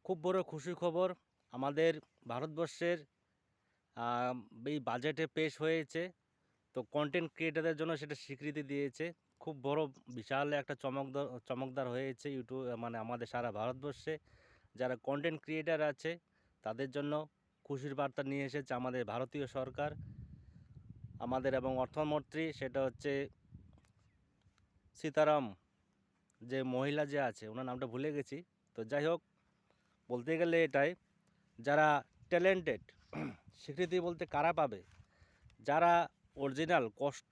খুব বড় খুশির খবর আমাদের ভারতবর্ষের এই বাজেটে পেশ হয়েছে। তো কন্টেন্ট ক্রিয়েটারদের জন্য সেটা স্বীকৃতি দিয়েছে। খুব বড় বিশাল একটা চমকদার হয়েছে ইউটিউব, মানে আমাদের সারা ভারতবর্ষে যারা কন্টেন্ট ক্রিয়েটার আছে তাদের জন্য খুশির বার্তা নিয়ে এসেছে আমাদের ভারতীয় সরকার, আমাদের এবং অর্থমন্ত্রী সেটা হচ্ছে সীতারাম, যে মহিলা যে আছে ওনার নামটা ভুলে গেছি। তো যাই হোক, বলতে গেলে এটাই, যারা ট্যালেন্টেড স্বীকৃতি বলতে কারা পাবে? যারা অরিজিনাল কষ্ট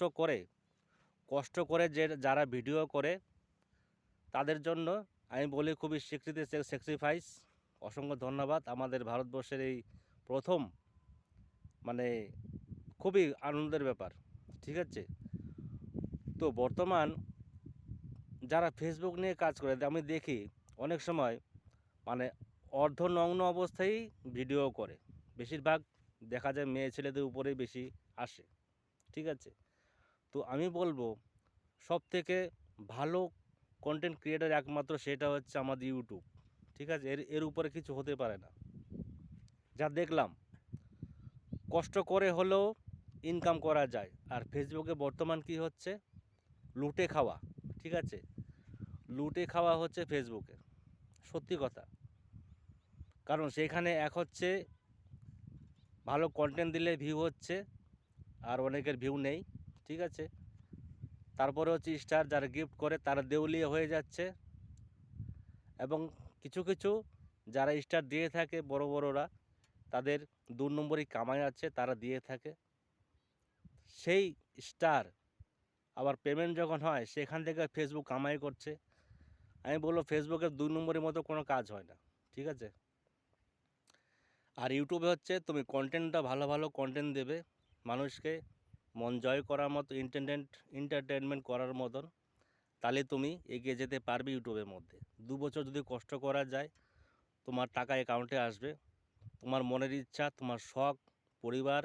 করে যে যারা ভিডিও করে তাদের জন্য আমি বলি খুবই স্বীকৃতি, স্যাক্রিফাইস। অসংখ্য ধন্যবাদ। আমাদের ভারতবর্ষের এই প্রথম, মানে খুবই আনন্দের ব্যাপার। ঠিক আছে। তো বর্তমান যারা ফেসবুক নিয়ে কাজ করে আমি দেখি অনেক সময়, মানে অর্ধনগ্ন অবস্থায় ভিডিও করে। বেশিরভাগ দেখা যায় মেয়ে ছেলেদের উপরেই বেশি আসে। ঠিক আছে। তো আমি বলবো সবথেকে ভালো কন্টেন্ট ক্রিয়েটর একমাত্র সেটা হচ্ছে আমাদের ইউটিউব। ঠিক আছে। এর উপরে কিছু হতে পারে না। যা দেখলাম, কষ্ট করে হলেও ইনকাম করা যায়। আর ফেসবুকে বর্তমান কি হচ্ছে? লুটে খাওয়া। ঠিক আছে। লুটে খাওয়া হচ্ছে ফেসবুকে, সত্যি কথা। কারণ সেখানে এক হচ্ছে ভালো কন্টেন্ট দিলে ভিউ হচ্ছে, আর অনেকের ভিউ নেই। ঠিক আছে। তারপরে হচ্ছে স্টার যারা গিফট করে তারা দেউলিয়া হয়ে যাচ্ছে, এবং কিছু কিছু যারা স্টার দিয়ে থাকে বড়রা, তাদের 2 নম্বরই কামাই আছে, তারা দিয়ে থাকে। সেই স্টার আবার পেমেন্ট যখন হয় সেখান থেকে ফেসবুক কামাই করছে। আমি বলবো ফেসবুকের 2 নম্বরের মতো কোনো কাজ হয় না। ঠিক আছে। আর ইউটিউবে হচ্ছে তুমি কন্টেন্টটা ভালো ভালো কন্টেন্ট দেবে, মানুষকে মন জয় করার মতো, এন্টারটেনমেন্ট করার মতন, তাহলে তুমি এগিয়ে যেতে পারবে ইউটিউবের মধ্যে। 2 বছর যদি কষ্ট করা যায়, তোমার টাকা অ্যাকাউন্টে আসবে, তোমার মনের ইচ্ছা, তোমার শখ, পরিবার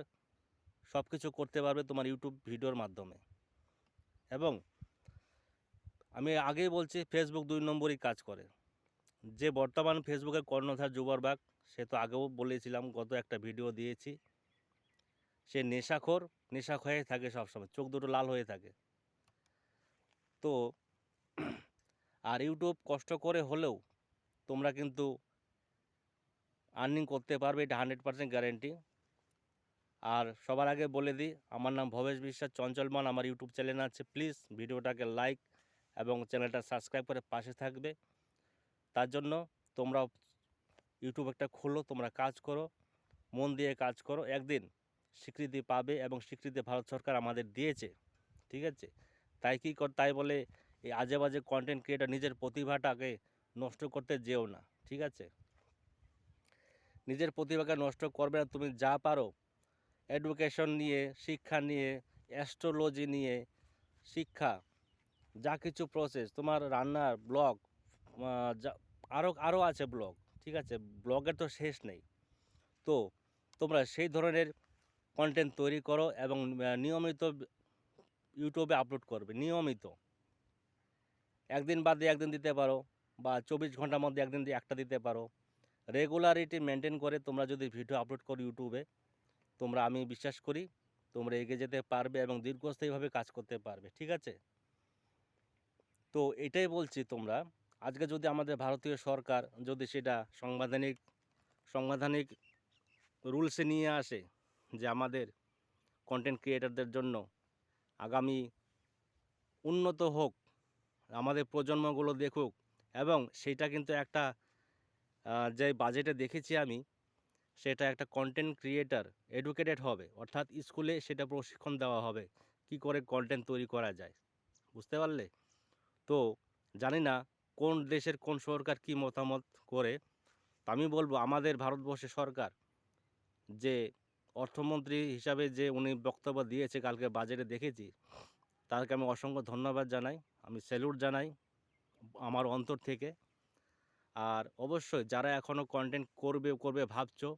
সব কিছু করতে পারবে তোমার ইউটিউব ভিডিওর মাধ্যমে। এবং আমি আগেই বলছি ফেসবুক 2 নম্বরই কাজ করে। যে বর্তমান ফেসবুকের কর্ণধার জুবার বাগ, সে তো আগেও বলেছিলাম, গত একটা ভিডিও দিয়েছি, সে নেশা হয়ে থাকে সবসময়, চোখ দুটো লাল হয়ে থাকে। তো আর ইউটিউব কষ্ট করে হলেও তোমরা কিন্তু আর্নিং করতে পারবে, এটা 100% গ্যারেন্টি। আর সবার আগে বলে দিই, আমার নাম ভবেশ বিশ্বাস চঞ্চলমান, আমার ইউটিউব চ্যানেল আছে। প্লিজ ভিডিওটাকে লাইক এবং চ্যানেলটা সাবস্ক্রাইব করে পাশে থাকবে। তার জন্য তোমরা ইউটিউব একটা খোলো, তোমরা কাজ করো, মন দিয়ে কাজ করো, একদিন স্বীকৃতি পাবে, এবং স্বীকৃতি ভারত সরকার আমাদের দিয়েছে। ঠিক আছে। তাই বলে এই আজে বাজে কন্টেন্ট ক্রিয়েটর নিজের প্রতিভাটাকে নষ্ট করতে যেও না। ঠিক আছে। নিজের প্রতিভাকে নষ্ট করবে না। তুমি যা পারো এডুকেশন নিয়ে, শিক্ষা নিয়ে, অ্যাস্ট্রোলজি নিয়ে, শিক্ষা, যা কিছু প্রসেস তোমার, রান্নার ব্লগ, যা আরও আছে ব্লগ। ঠিক আছে। ব্লগের তো শেষ নেই। তো তোমরা সেই ধরনের কন্টেন্ট তৈরি করো এবং নিয়মিত ইউটিউবে আপলোড করবে। নিয়মিত একদিন বাদে একদিন দিতে পারো, বা 24 ঘন্টার মধ্যে একদিন দিয়ে একটা দিতে পারো। রেগুলারিটি মেনটেন করে তোমরা যদি ভিডিও আপলোড করো ইউটিউবে, আমি বিশ্বাস করি তোমরা এগিয়ে যেতে পারবে এবং দীর্ঘস্থায়ীভাবে কাজ করতে পারবে। ঠিক আছে। তো এটাই বলছি, তোমরা আজকে যদি আমাদের ভারতীয় সরকার যদি সেটা সাংবিধানিক রুলসে নিয়ে আসে যে আমাদের কন্টেন্ট ক্রিয়েটারদের জন্য আগামী উন্নত হোক, আমাদের প্রজন্মগুলো দেখুক, এবং সেইটা কিন্তু একটা যে বাজেটে দেখেছি আমি, সেটা একটা কন্টেন্ট ক্রিয়েটার এডুকেটেড হবে, অর্থাৎ স্কুলে সেটা প্রশিক্ষণ দেওয়া হবে কি করে কন্টেন্ট তৈরি করা যায়। বুঝতে পারলে? তো জানি না কোন দেশের কোন সরকার কি মতামত করে। তো আমি বলবো আমাদের ভারতবর্ষের সরকার, যে অর্থমন্ত্রী হিসাবে যে উনি বক্তব্য দিয়েছে কালকে বাজেটে দেখেছি, তাকে আমি অসংখ্য ধন্যবাদ জানাই, আমি স্যালুট জানাই আমার অন্তর থেকে। আর অবশ্যই যারা এখনও কন্টেন্ট করবে ভাবছো,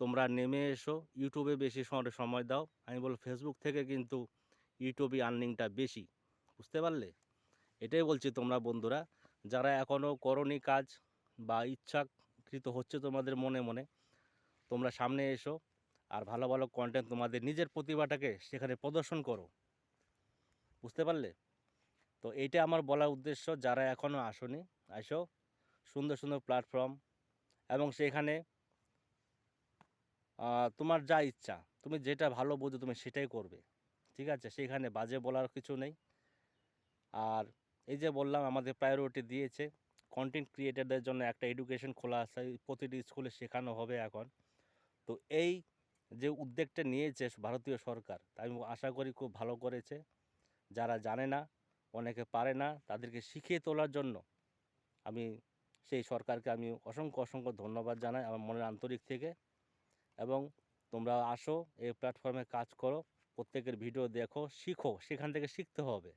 তোমরা নেমে এসো, ইউটিউবে বেশি সময় দাও। আমি বলবো ফেসবুক থেকে কিন্তু ইউটিউবে আর্নিংটা বেশি। বুঝতে পারলে? এটাই বলছি, তোমরা বন্ধুরা যারা এখনও করনি কাজ বা চাকরি তো হচ্ছে তোমাদের মনে মনে, তোমরা সামনে এসো আর ভালো ভালো কন্টেন্ট তোমাদের নিজের প্রতিভাটাকে সেখানে প্রদর্শন করো, বুঝতে পারলে? তো এইটা আমার বলার উদ্দেশ্য, যারা এখনও আসোনি আসো, সুন্দর সুন্দর প্ল্যাটফর্ম, এবং সেখানে তোমার যা ইচ্ছা, তুমি যেটা ভালো বোঝো তুমি সেটাই করবে, ঠিক আছে? সেখানে বাজে বলার কিছু নেই। আর এই যে বললাম আমাদের প্রায়োরিটি দিয়েছে কন্টেন্ট ক্রিয়েটারদের জন্য একটা এডুকেশন খোলা আছে, প্রতিটি স্কুলে শেখানো হবে এখন। তো এই যে উদ্যোগটা নিয়েছে ভারতীয় সরকার, আমি আশা করি খুব ভালো করেছে। যারা জানে না, অনেকে পারে না, তাদেরকে শিখিয়ে তোলার জন্য আমি সেই সরকারকে আমি অসংখ্য অসংখ্য ধন্যবাদ জানাই আমার মনের আন্তরিক থেকে। এবং তোমরা আসো, এই প্ল্যাটফর্মে কাজ করো, প্রত্যেকের ভিডিও দেখো, শিখো, সেখান থেকে শিখতে হবে।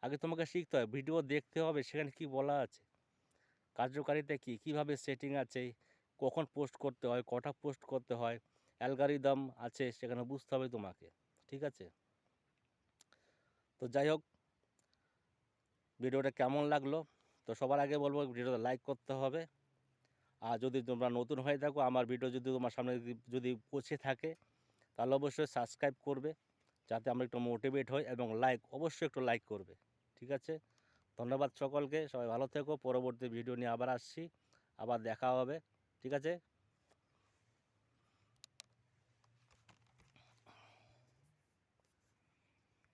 আগে তোমাকে শিখতে হবে, ভিডিও দেখতে হবে, সেখানে কি বলা আছে, কার্যকারিতা কী, কীভাবে সেটিং আছে, কখন পোস্ট করতে হয়, কটা পোস্ট করতে হয়, অ্যালগরিদম আছে, সেখানে বুঝতে হবে তোমাকে, ঠিক আছে? তো যাই হোক, ভিডিওটা কেমন লাগলো? তো সবার আগে বলবো ভিডিওটা লাইক করতে হবে। আর যদি তোমরা নতুন হয়ে থাকো, আমার ভিডিও যদি তোমার সামনে যদি পৌঁছে থাকে, তাহলে অবশ্যই সাবস্ক্রাইব করবে, যাতে আমরা একটু মোটিভেট হই, এবং অবশ্যই একটু লাইক করবে, ঠিক আছে? ধন্যবাদ সকলকে, সবাই ভালো থেকো। পরবর্তী ভিডিও নিয়ে আবার আসছি, আবার দেখা হবে, ঠিক আছে?